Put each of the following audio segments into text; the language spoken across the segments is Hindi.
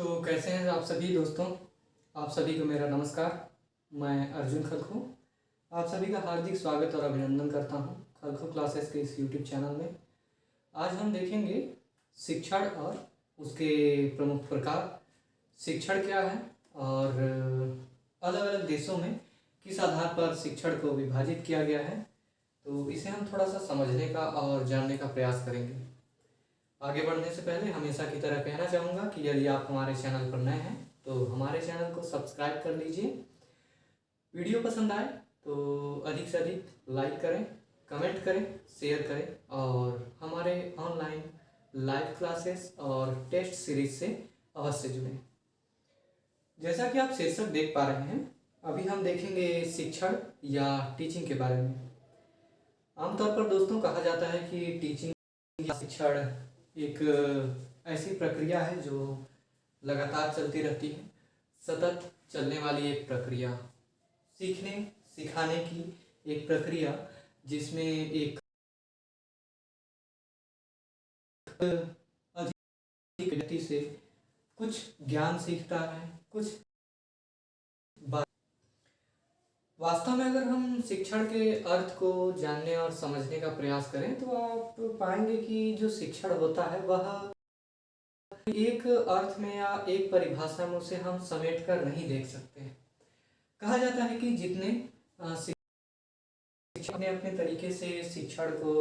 तो कैसे हैं आप सभी दोस्तों। आप सभी को मेरा नमस्कार। मैं अर्जुन खलखो आप सभी का हार्दिक स्वागत और अभिनंदन करता हूं खलखो क्लासेस के इस यूट्यूब चैनल में। आज हम देखेंगे शिक्षण और उसके प्रमुख प्रकार, शिक्षण क्या है और अलग अलग देशों में किस आधार पर शिक्षण को विभाजित किया गया है। तो इसे हम थोड़ा सा समझने का और जानने का प्रयास करेंगे। आगे बढ़ने से पहले हमेशा की तरह कहना चाहूँगा कि यदि आप हमारे चैनल पर नए हैं तो हमारे चैनल को सब्सक्राइब कर लीजिए। वीडियो पसंद आए तो अधिक से अधिक लाइक करें, कमेंट करें, शेयर करें और हमारे ऑनलाइन लाइव क्लासेस और टेस्ट सीरीज से अवश्य जुड़ें। जैसा कि आप शीर्षक देख पा रहे हैं, अभी हम देखेंगे शिक्षण या टीचिंग के बारे में। आमतौर पर दोस्तों कहा जाता है कि टीचिंग या शिक्षण एक ऐसी प्रक्रिया है जो लगातार चलती रहती है, सतत चलने वाली एक प्रक्रिया, सीखने सिखाने की एक प्रक्रिया जिसमें एक अधिक व्यक्ति से कुछ ज्ञान सीखता है, कुछ बात। वास्तव में अगर हम शिक्षण के अर्थ को जानने और समझने का प्रयास करें तो आप पाएंगे कि जो शिक्षण होता है वह एक अर्थ में या एक परिभाषा में उसे हम समेट कर नहीं देख सकते। कहा जाता है कि जितने शिक्षक ने अपने तरीके से शिक्षण को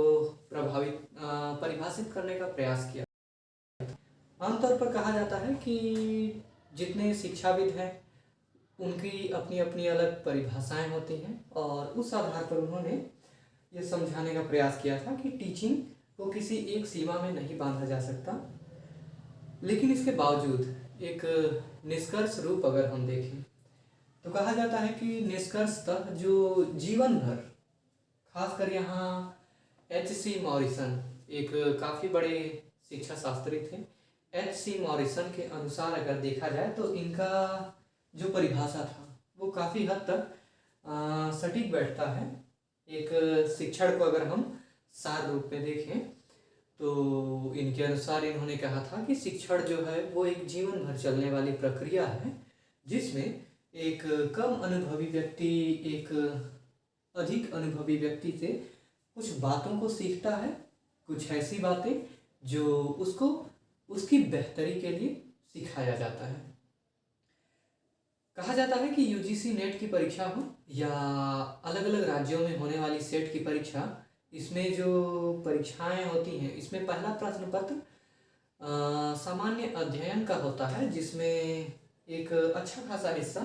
परिभाषित करने का प्रयास किया। आमतौर पर कहा जाता है कि जितने शिक्षाविद हैं उनकी अपनी अपनी अलग परिभाषाएं होती हैं और उस आधार पर उन्होंने ये समझाने का प्रयास किया था कि टीचिंग को किसी एक सीमा में नहीं बांधा जा सकता। लेकिन इसके बावजूद एक निष्कर्ष रूप अगर हम देखें तो कहा जाता है कि निष्कर्षतः जो जीवन भर, खासकर यहाँ H.C. मॉरिसन एक काफ़ी बड़े शिक्षा शास्त्री थे, H.C. मॉरिसन के अनुसार अगर देखा जाए तो इनका जो परिभाषा था वो काफ़ी हद तक सटीक बैठता है। एक शिक्षण को अगर हम सार रूप में देखें तो इनके अनुसार इन्होंने कहा था कि शिक्षण जो है वो एक जीवन भर चलने वाली प्रक्रिया है जिसमें एक कम अनुभवी व्यक्ति एक अधिक अनुभवी व्यक्ति से कुछ बातों को सीखता है, कुछ ऐसी बातें जो उसको उसकी बेहतरी के लिए सिखाया जाता है। कहा जाता है कि यूजीसी नेट की परीक्षा हो या अलग अलग राज्यों में होने वाली सेट की परीक्षा, इसमें जो परीक्षाएं होती हैं इसमें पहला प्रश्न पत्र सामान्य अध्ययन का होता है जिसमें एक अच्छा खासा हिस्सा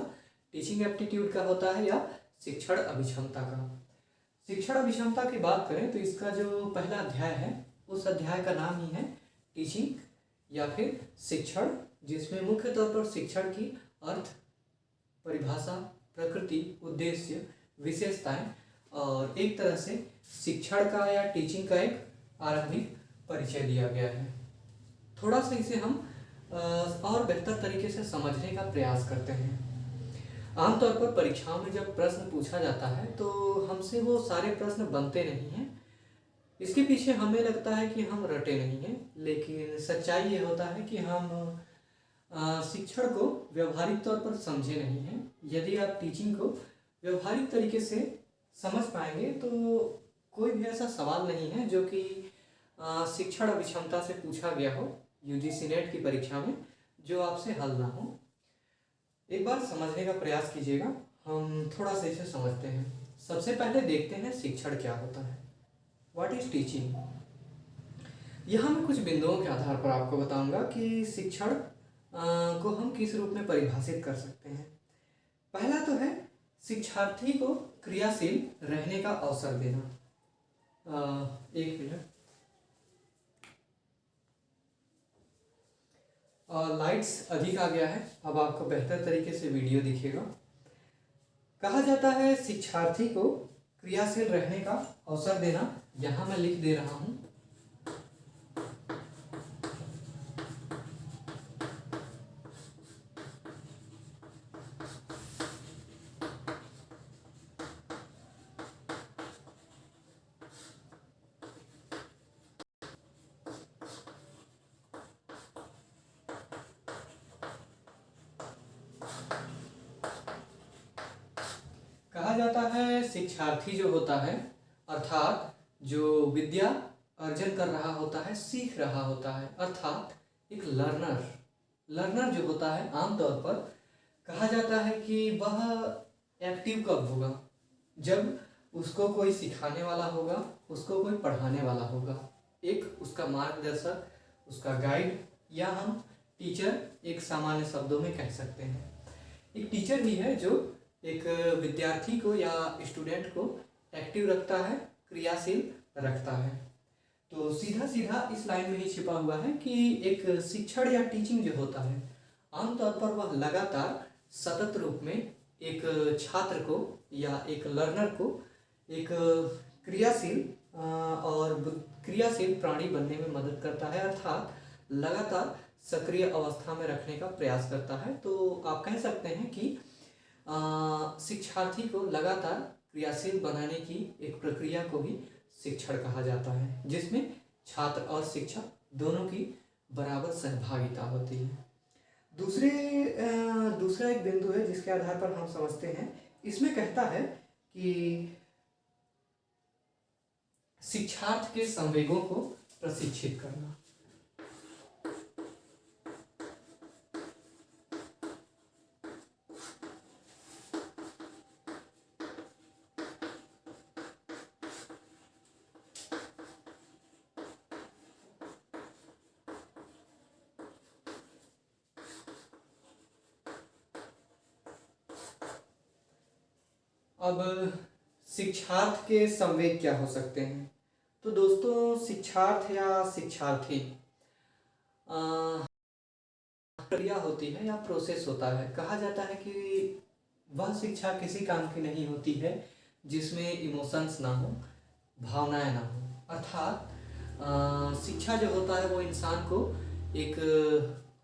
टीचिंग एप्टीट्यूड का होता है या शिक्षण अभिक्षमता का। शिक्षण अभिक्षमता की बात करें तो इसका जो पहला अध्याय है उस अध्याय का नाम ही है टीचिंग या फिर शिक्षण, जिसमें मुख्य तौर पर शिक्षण की अर्थ, परिभाषा, प्रकृति, उद्देश्य, विशेषताएं और एक तरह से शिक्षण का या टीचिंग का एक आरंभिक परिचय दिया गया है। थोड़ा सा इसे हम और बेहतर तरीके से समझने का प्रयास करते हैं। आमतौर पर परीक्षाओं में जब प्रश्न पूछा जाता है तो हमसे वो सारे प्रश्न बनते नहीं हैं। इसके पीछे हमें लगता है कि हम रटे नहीं हैं, लेकिन सच्चाई ये होता है कि हम शिक्षण को व्यवहारिक तौर पर समझे नहीं हैं। यदि आप टीचिंग को व्यवहारिक तरीके से समझ पाएंगे तो कोई भी ऐसा सवाल नहीं है जो कि शिक्षण अभिक्षमता से पूछा गया हो यूजीसी नेट की परीक्षा में जो आपसे हल ना हो। एक बार समझने का प्रयास कीजिएगा, हम थोड़ा सा इसे समझते हैं। सबसे पहले देखते हैं शिक्षण क्या होता है, व्हाट इज टीचिंग। यहाँ मैं कुछ बिंदुओं के आधार पर आपको बताऊंगा कि शिक्षण को हम किस रूप में परिभाषित कर सकते हैं। पहला तो है शिक्षार्थी को क्रियाशील रहने का अवसर देना। एक मिनट, लाइट्स अधिक आ गया है, अब आपको बेहतर तरीके से वीडियो दिखेगा। कहा जाता है शिक्षार्थी को क्रियाशील रहने का अवसर देना। यहाँ मैं लिख दे रहा हूँ, कहा जाता है शिक्षार्थी जो होता है, अर्थात जो विद्या अर्जन कर रहा होता है, सीख रहा होता है, अर्थात एक लर्नर जो होता है, आमतौर पर कहा जाता है कि वह एक्टिव कब होगा, जब उसको कोई सिखाने वाला होगा, उसको कोई पढ़ाने वाला होगा, एक उसका मार्गदर्शक, उसका गाइड, या हम टीचर एक सामान्य शब्दों में कह सकते हैं। एक टीचर ही है जो एक विद्यार्थी को या स्टूडेंट को एक्टिव रखता है, क्रियाशील रखता है। तो सीधा सीधा इस लाइन में ही छिपा हुआ है कि एक शिक्षण या टीचिंग जो होता है, आमतौर पर वह लगातार सतत रूप में एक छात्र को या एक लर्नर को एक क्रियाशील प्राणी बनने में मदद करता है, अर्थात लगातार सक्रिय अवस्था में रखने का प्रयास करता है। तो आप कह सकते हैं कि शिक्षार्थी को लगातार क्रियाशील बनाने की एक प्रक्रिया को ही शिक्षण कहा जाता है, जिसमें छात्र और शिक्षक दोनों की बराबर सहभागिता होती है। दूसरा एक बिंदु है जिसके आधार पर हम समझते हैं, इसमें कहता है कि शिक्षार्थ के संवेगों को प्रशिक्षित करना। अब शिक्षार्थ के संवेग क्या हो सकते हैं? तो दोस्तों, शिक्षार्थ या शिक्षार्थी प्रक्रिया होती है या प्रोसेस होता है। कहा जाता है कि वह शिक्षा किसी काम की नहीं होती है जिसमें इमोशंस ना हो, भावनाएं ना हो। अर्थात शिक्षा जो होता है वो इंसान को एक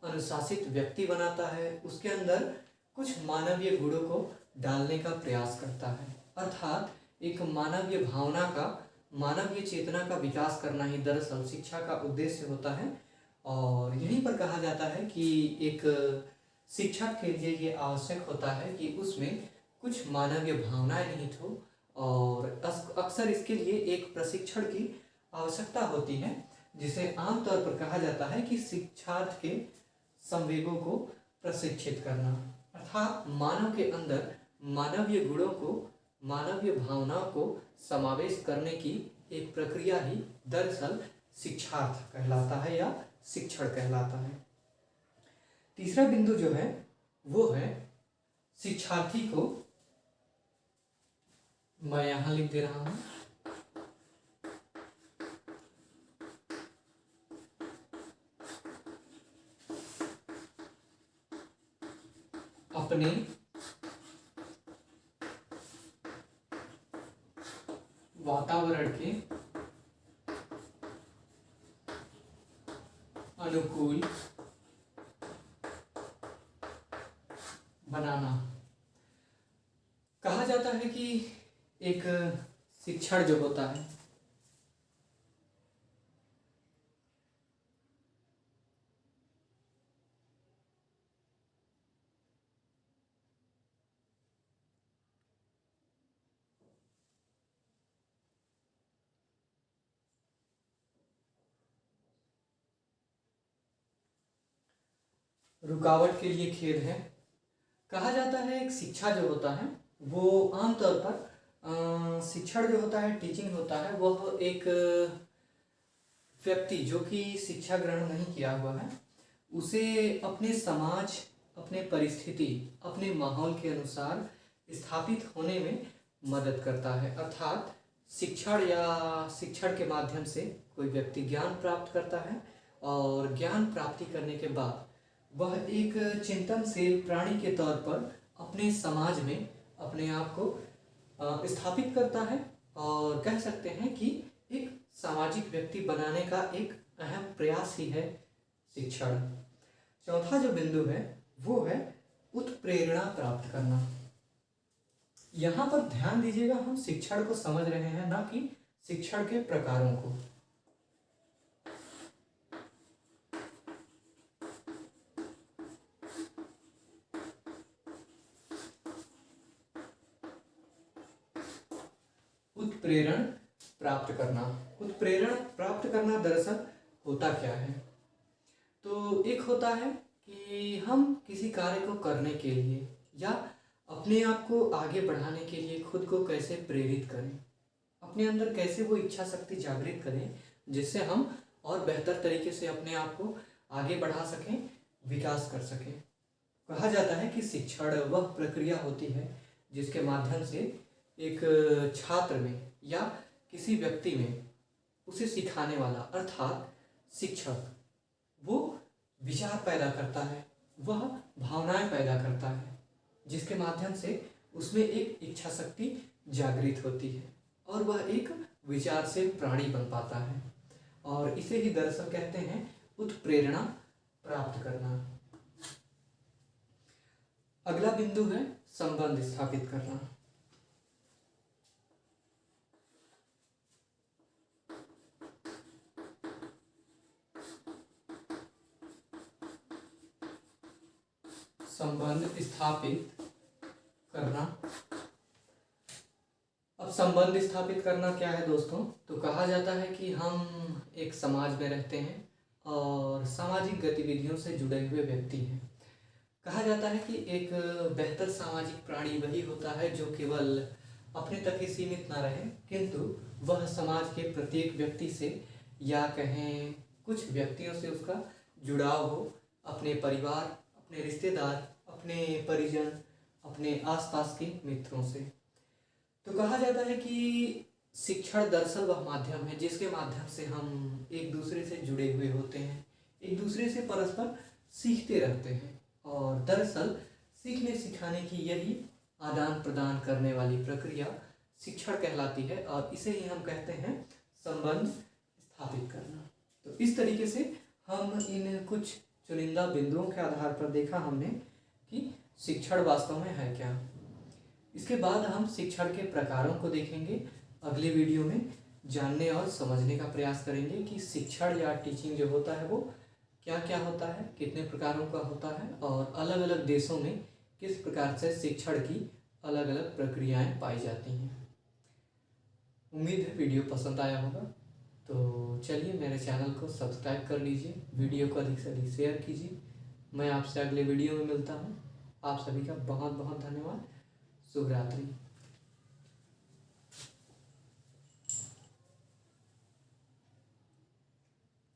अनुशासित व्यक्ति बनाता है, उसके अंदर कुछ मानवीय गुणों को डालने का प्रयास करता है, अर्थात एक मानवीय भावना का, मानवीय चेतना का विकास करना ही दरअसल शिक्षा का उद्देश्य होता है। और यहीं पर कहा जाता है कि एक शिक्षक के लिए ये आवश्यक होता है कि उसमें कुछ मानवीय भावनाएं निहित हो, और अक्सर इसके लिए एक प्रशिक्षण की आवश्यकता होती है, जिसे आमतौर पर कहा जाता है कि शिक्षार्थ के संवेगों को प्रशिक्षित करना, अर्थात मानव के अंदर मानवीय गुणों को, मानवीय भावनाओं को समावेश करने की एक प्रक्रिया ही दरअसल शिक्षार्थ कहलाता है या शिक्षण कहलाता है। तीसरा बिंदु जो है वो है शिक्षार्थी को, मैं यहां लिख दे रहा हूं, अपने वातावरण के अनुकूल बनाना। कहा जाता है कि एक शिक्षण जो होता है रुकावट के लिए खेद है। कहा जाता है एक शिक्षा जो होता है वो आमतौर पर शिक्षण जो होता है, टीचिंग होता है, वह एक व्यक्ति जो कि शिक्षा ग्रहण नहीं किया हुआ है उसे अपने समाज, अपने परिस्थिति, अपने माहौल के अनुसार स्थापित होने में मदद करता है। अर्थात शिक्षण या शिक्षण के माध्यम से कोई व्यक्ति ज्ञान प्राप्त करता है, और ज्ञान प्राप्ति करने के बाद वह एक चिंतनशील प्राणी के तौर पर अपने समाज में अपने आप को स्थापित करता है, और कह सकते हैं कि एक सामाजिक व्यक्ति बनाने का एक अहम प्रयास ही है शिक्षण। चौथा जो बिंदु है वो है उत्प्रेरणा प्राप्त करना। यहाँ पर ध्यान दीजिएगा, हम शिक्षण को समझ रहे हैं, ना कि शिक्षण के प्रकारों को। उत्प्रेरण प्राप्त करना। उत्प्रेरण प्राप्त करना दरअसल होता क्या है? तो एक होता है कि हम किसी कार्य को करने के लिए या अपने आप को आगे बढ़ाने के लिए खुद को कैसे प्रेरित करें, अपने अंदर कैसे वो इच्छा शक्ति जागृत करें जिससे हम और बेहतर तरीके से अपने आप को आगे बढ़ा सकें, विकास कर सकें। कहा जाता है कि शिक्षण वह प्रक्रिया होती है जिसके माध्यम से एक छात्र में या किसी व्यक्ति में उसे सिखाने वाला अर्थात शिक्षक वो विचार पैदा करता है, वह भावनाएं पैदा करता है जिसके माध्यम से उसमें एक इच्छा शक्ति जागृत होती है और वह एक विचारशील प्राणी बन पाता है। और इसे ही दरअसल कहते हैं उत्प्रेरणा प्राप्त करना। अगला बिंदु है संबंध स्थापित करना। संबंध स्थापित करना। अब संबंध स्थापित करना क्या है दोस्तों? तो कहा जाता है कि हम एक समाज में रहते हैं और सामाजिक गतिविधियों से जुड़े हुए व्यक्ति हैं। कहा जाता है कि एक बेहतर सामाजिक प्राणी वही होता है जो केवल अपने तक ही सीमित ना रहे, किंतु वह समाज के प्रत्येक व्यक्ति से या कहें कुछ व्यक्तियों से उसका जुड़ाव हो, अपने परिवार, अपने रिश्तेदार, अपने परिजन, अपने आसपास के मित्रों से। तो कहा जाता है कि शिक्षण दरअसल वह माध्यम है जिसके माध्यम से हम एक दूसरे से जुड़े हुए होते हैं, एक दूसरे से परस्पर सीखते रहते हैं और दरअसल सीखने सिखाने की यही आदान प्रदान करने वाली प्रक्रिया शिक्षण कहलाती है और इसे ही हम कहते हैं संबंध स्थापित करना। तो इस तरीके से हम इन कुछ चुनिंदा बिंदुओं के आधार पर देखा हमने कि शिक्षण वास्तव में है क्या। इसके बाद हम शिक्षण के प्रकारों को देखेंगे। अगले वीडियो में जानने और समझने का प्रयास करेंगे कि शिक्षण या टीचिंग जो होता है वो क्या क्या होता है, कितने प्रकारों का होता है और अलग अलग देशों में किस प्रकार से शिक्षण की अलग अलग प्रक्रियाएं पाई जाती हैं। उम्मीद है वीडियो पसंद आया होगा। तो चलिए मेरे चैनल को सब्सक्राइब कर लीजिए, वीडियो को अधिक से अधिक शेयर कीजिए। मैं आपसे अगले वीडियो में मिलता हूँ। आप सभी का बहुत बहुत धन्यवाद। शुभ रात्रि।